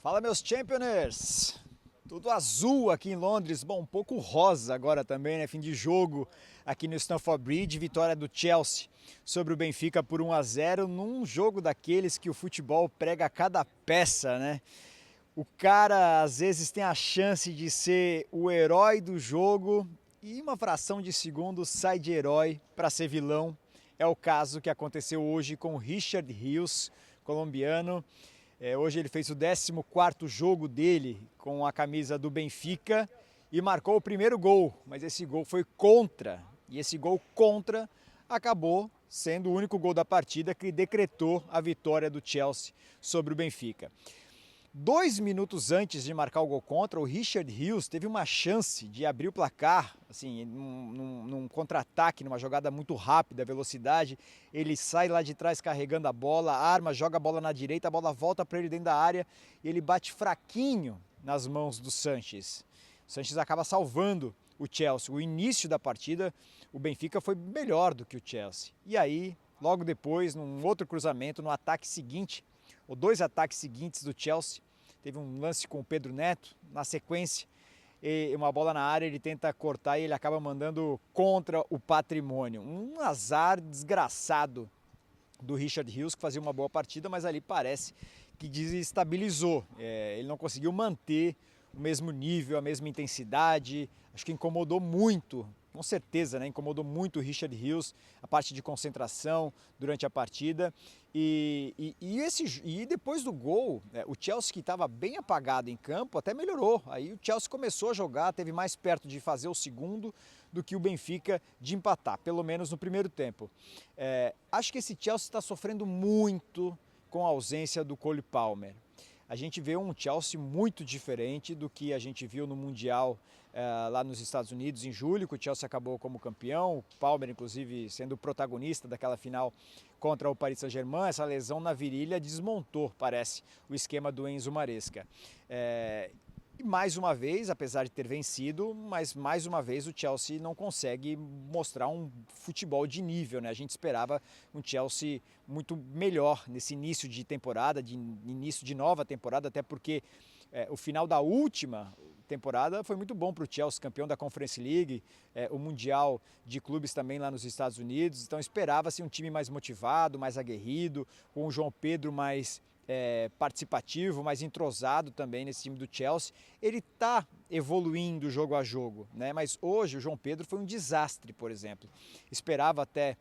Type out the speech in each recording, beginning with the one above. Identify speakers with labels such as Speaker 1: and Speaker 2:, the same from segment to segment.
Speaker 1: Fala, meus Championers! Tudo azul aqui em Londres, bom, um pouco rosa agora também, né? Fim de jogo aqui no Stamford Bridge, vitória do Chelsea sobre o Benfica por 1-0 num jogo daqueles que o futebol prega cada peça, né? O cara às vezes tem a chance de ser o herói do jogo e uma fração de segundo sai de herói para ser vilão. É o caso que aconteceu hoje com o Richard Rios, colombiano. Hoje ele fez o 14º jogo dele com a camisa do Benfica e marcou o primeiro gol, mas esse gol foi contra, e esse gol contra acabou sendo o único gol da partida que decretou a vitória do Chelsea sobre o Benfica. 2 minutos antes de marcar o gol contra, o Richard Rios teve uma chance de abrir o placar, assim, num contra-ataque, numa jogada muito rápida, velocidade. Ele sai lá de trás carregando a bola, arma, joga a bola na direita, a bola volta para ele dentro da área e ele bate fraquinho nas mãos do Sanches. O Sanches acaba salvando o Chelsea. O início da partida, o Benfica foi melhor do que o Chelsea. E aí, logo depois, num outro cruzamento, no ataque seguinte, ou dois ataques seguintes do Chelsea, teve um lance com o Pedro Neto, na sequência, uma bola na área, ele tenta cortar e ele acaba mandando contra o Patrimônio. Um azar desgraçado do Richard Rios, que fazia uma boa partida, mas ali parece que desestabilizou. Ele não conseguiu manter o mesmo nível, a mesma intensidade, acho que incomodou muito, com certeza, né? Incomodou muito o Richard Rios, a parte de concentração durante a partida. E depois do gol, o Chelsea, que estava bem apagado em campo, até melhorou. Aí o Chelsea começou a jogar, teve mais perto de fazer o segundo do que o Benfica de empatar, pelo menos no primeiro tempo. Acho que esse Chelsea está sofrendo muito com a ausência do Cole Palmer. A gente vê um Chelsea muito diferente do que a gente viu no Mundial lá nos Estados Unidos em julho, que o Chelsea acabou como campeão, o Palmer inclusive sendo o protagonista daquela final contra o Paris Saint-Germain. Essa lesão na virilha desmontou, parece, o esquema do Enzo Maresca. E mais uma vez, apesar de ter vencido, mas mais uma vez o Chelsea não consegue mostrar um futebol de nível, né? A gente esperava um Chelsea muito melhor nesse início de temporada, de início de nova temporada, até porque o final da última temporada foi muito bom para o Chelsea, campeão da Conference League, o Mundial de Clubes também lá nos Estados Unidos. Então esperava-se um time mais motivado, mais aguerrido, com o João Pedro mais participativo, mais entrosado também nesse time do Chelsea. Ele está evoluindo jogo a jogo, né? Mas hoje o João Pedro foi um desastre, por exemplo. Esperava até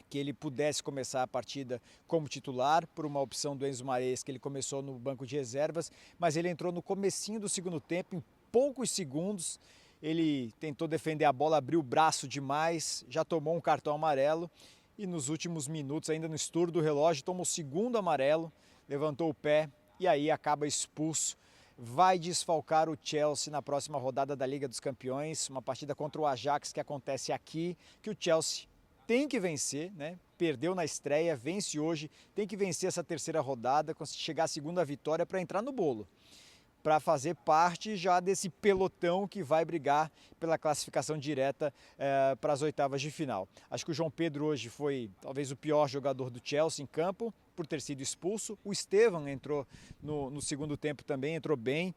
Speaker 1: que ele pudesse começar a partida como titular, por uma opção do Enzo Maresca, que ele começou no banco de reservas, mas ele entrou no comecinho do segundo tempo, em poucos segundos. Ele tentou defender a bola, abriu o braço demais, já tomou um cartão amarelo e nos últimos minutos, ainda no estouro do relógio, toma o segundo amarelo, levantou o pé e aí acaba expulso. Vai desfalcar o Chelsea na próxima rodada da Liga dos Campeões, uma partida contra o Ajax que acontece aqui, que o Chelsea tem que vencer, né? Perdeu na estreia, vence hoje, tem que vencer essa terceira rodada, chegar à segunda vitória para entrar no bolo, para fazer parte já desse pelotão que vai brigar pela classificação direta para as oitavas de final. Acho que o João Pedro hoje foi talvez o pior jogador do Chelsea em campo, por ter sido expulso. O Estevam entrou no segundo tempo também, entrou bem,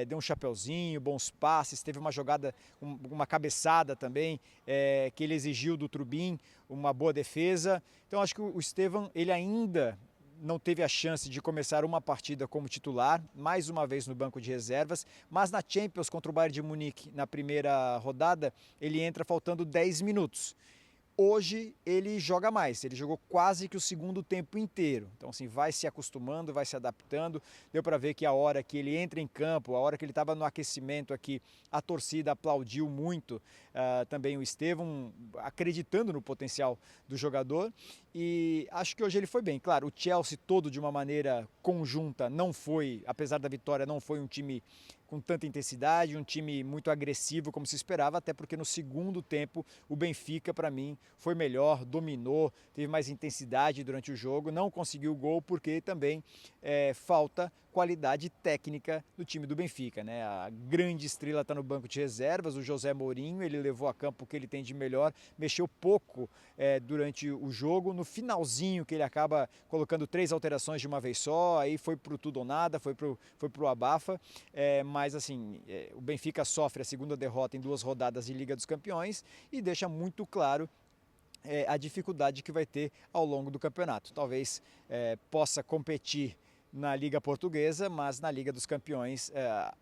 Speaker 1: deu um chapeuzinho, bons passes, teve uma jogada, uma cabeçada também, que ele exigiu do Trubin, uma boa defesa. Então acho que o Estevam, ele ainda não teve a chance de começar uma partida como titular, mais uma vez no banco de reservas, mas na Champions contra o Bayern de Munique, na primeira rodada, ele entra faltando 10 minutos. Hoje ele joga mais, ele jogou quase que o segundo tempo inteiro. Então assim, vai se acostumando, vai se adaptando. Deu para ver que a hora que ele entra em campo, a hora que ele estava no aquecimento aqui, a torcida aplaudiu muito também o Estevam, acreditando no potencial do jogador. E acho que hoje ele foi bem. Claro, o Chelsea todo de uma maneira conjunta não foi, apesar da vitória, não foi um time com tanta intensidade, um time muito agressivo como se esperava, até porque no segundo tempo o Benfica, para mim, foi melhor, dominou, teve mais intensidade durante o jogo, não conseguiu o gol porque também falta qualidade técnica do time do Benfica, né? A grande estrela está no banco de reservas, o José Mourinho, ele levou a campo o que ele tem de melhor, mexeu pouco durante o jogo, no finalzinho que ele acaba colocando 3 alterações de uma vez só, aí foi pro tudo ou nada, foi pro abafa, mas assim, o Benfica sofre a segunda derrota em 2 rodadas de Liga dos Campeões e deixa muito claro a dificuldade que vai ter ao longo do campeonato. Talvez possa competir na Liga Portuguesa, mas na Liga dos Campeões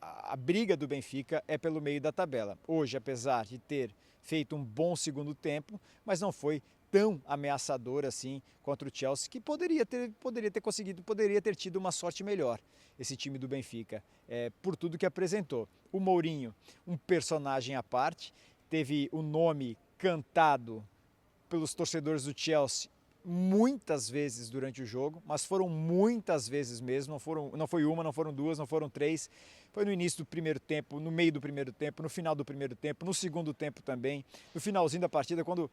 Speaker 1: a briga do Benfica é pelo meio da tabela. Hoje, apesar de ter feito um bom segundo tempo, mas não foi tão ameaçador assim contra o Chelsea, que poderia ter conseguido, poderia ter tido uma sorte melhor esse time do Benfica, por tudo que apresentou. O Mourinho, um personagem à parte, teve o nome cantado pelos torcedores do Chelsea muitas vezes durante o jogo, mas foram muitas vezes mesmo, não foi uma, não foram 2, não foram 3, foi no início do primeiro tempo, no meio do primeiro tempo, no final do primeiro tempo, no segundo tempo também, no finalzinho da partida, quando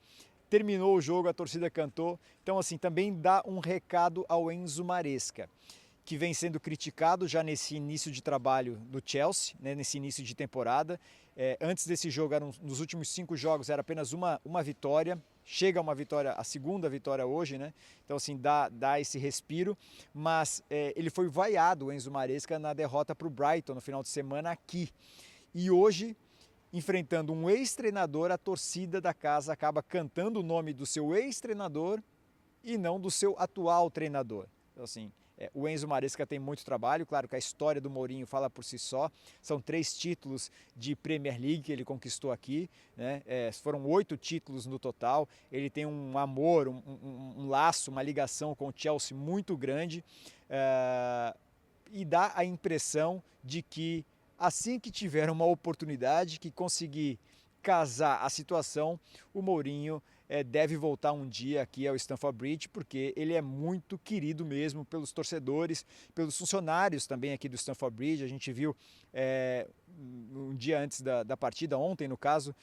Speaker 1: terminou o jogo, a torcida cantou. Então assim, também dá um recado ao Enzo Maresca, que vem sendo criticado já nesse início de trabalho do Chelsea, né, nesse início de temporada. Antes desse jogo, nos últimos 5 jogos, era apenas uma vitória. Chega uma vitória, a segunda vitória hoje, né? Então, assim, dá esse respiro. Mas ele foi vaiado, o Enzo Maresca, na derrota para o Brighton no final de semana aqui. E hoje, enfrentando um ex-treinador, a torcida da casa acaba cantando o nome do seu ex-treinador e não do seu atual treinador. Então, assim, o Enzo Maresca tem muito trabalho, claro que a história do Mourinho fala por si só, são 3 títulos de Premier League que ele conquistou aqui, né? Foram 8 títulos no total, ele tem um amor, um laço, uma ligação com o Chelsea muito grande, e dá a impressão de que assim que tiver uma oportunidade, que conseguir casar a situação, o Mourinho deve voltar um dia aqui ao Stamford Bridge, porque ele é muito querido mesmo pelos torcedores, pelos funcionários também aqui do Stamford Bridge. A gente viu um dia antes da partida, ontem no caso,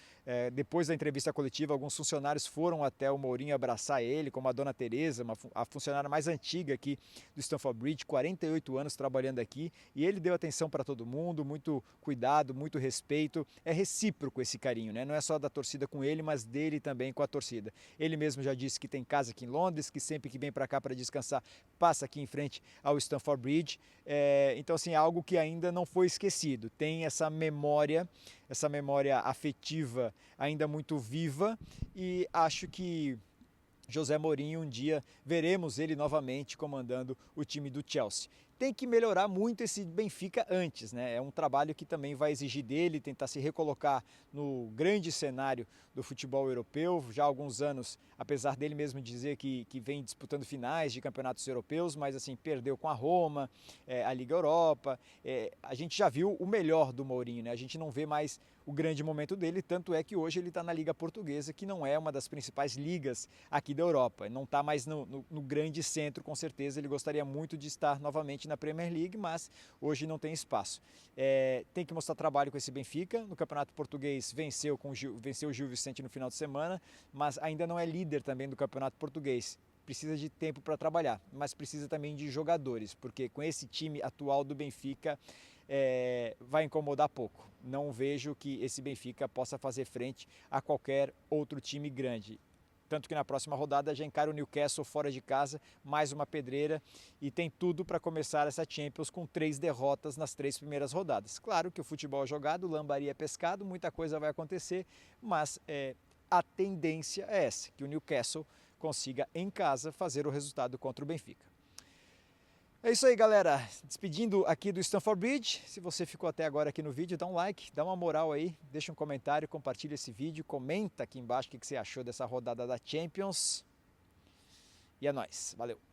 Speaker 1: depois da entrevista coletiva, alguns funcionários foram até o Mourinho abraçar ele, como a dona Tereza, a funcionária mais antiga aqui do Stamford Bridge, 48 anos trabalhando aqui, e ele deu atenção para todo mundo, muito cuidado, muito respeito. É recíproco esse carinho, né? Não é só da torcida com ele, mas dele também com a torcida. Ele mesmo já disse que tem casa aqui em Londres, que sempre que vem para cá para descansar, passa aqui em frente ao Stamford Bridge. Então, assim, é algo que ainda não foi esquecido. Tem essa memória afetiva ainda muito viva, e acho que José Mourinho, um dia veremos ele novamente comandando o time do Chelsea. Tem que melhorar muito esse Benfica antes, né? É um trabalho que também vai exigir dele tentar se recolocar no grande cenário do futebol europeu. Já há alguns anos, apesar dele mesmo dizer que vem disputando finais de campeonatos europeus, mas assim, perdeu com a Roma, a Liga Europa. A gente já viu o melhor do Mourinho, né? A gente não vê mais o grande momento dele, tanto é que hoje ele está na Liga Portuguesa, que não é uma das principais ligas aqui da Europa. Não está mais no grande centro, com certeza. Ele gostaria muito de estar novamente na Premier League, mas hoje não tem espaço. Tem que mostrar trabalho com esse Benfica. No Campeonato Português venceu o Gil Vicente no final de semana, mas ainda não é líder também do Campeonato Português. Precisa de tempo para trabalhar, mas precisa também de jogadores, porque com esse time atual do Benfica vai incomodar pouco. Não vejo que esse Benfica possa fazer frente a qualquer outro time grande. Tanto que na próxima rodada já encara o Newcastle fora de casa, mais uma pedreira, e tem tudo para começar essa Champions com 3 derrotas nas 3 primeiras rodadas. Claro que o futebol é jogado, lambaria é pescado, muita coisa vai acontecer, mas a tendência é essa, que o Newcastle consiga em casa fazer o resultado contra o Benfica. É isso aí, galera. Despedindo aqui do Stamford Bridge. Se você ficou até agora aqui no vídeo, dá um like, dá uma moral aí, deixa um comentário, compartilha esse vídeo, comenta aqui embaixo o que você achou dessa rodada da Champions. E é nóis. Valeu!